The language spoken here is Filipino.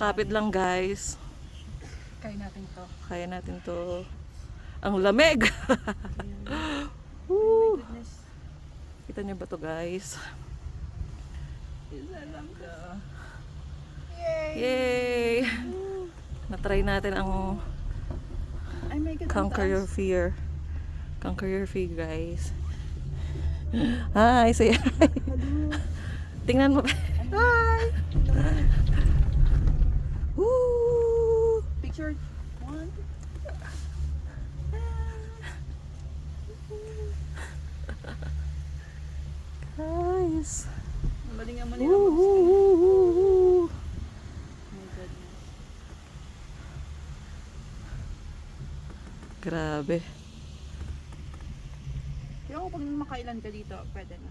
Kapit lang guys. Kaya natin to. Kaya natin to. Ang lamig. Oh my goodness. Kita niyo ba to guys? Isa lang to. Yay! Na-try natin ang Ay my God. conquer your fear. Conquer your fear guys. Hi, say hi. Tingnan mo. Hi. Woo! Picture one. Guys. Malingan mo nila. Woo! My goodness. Grabe. Kaya ako pag makailan ka dito, pwede na.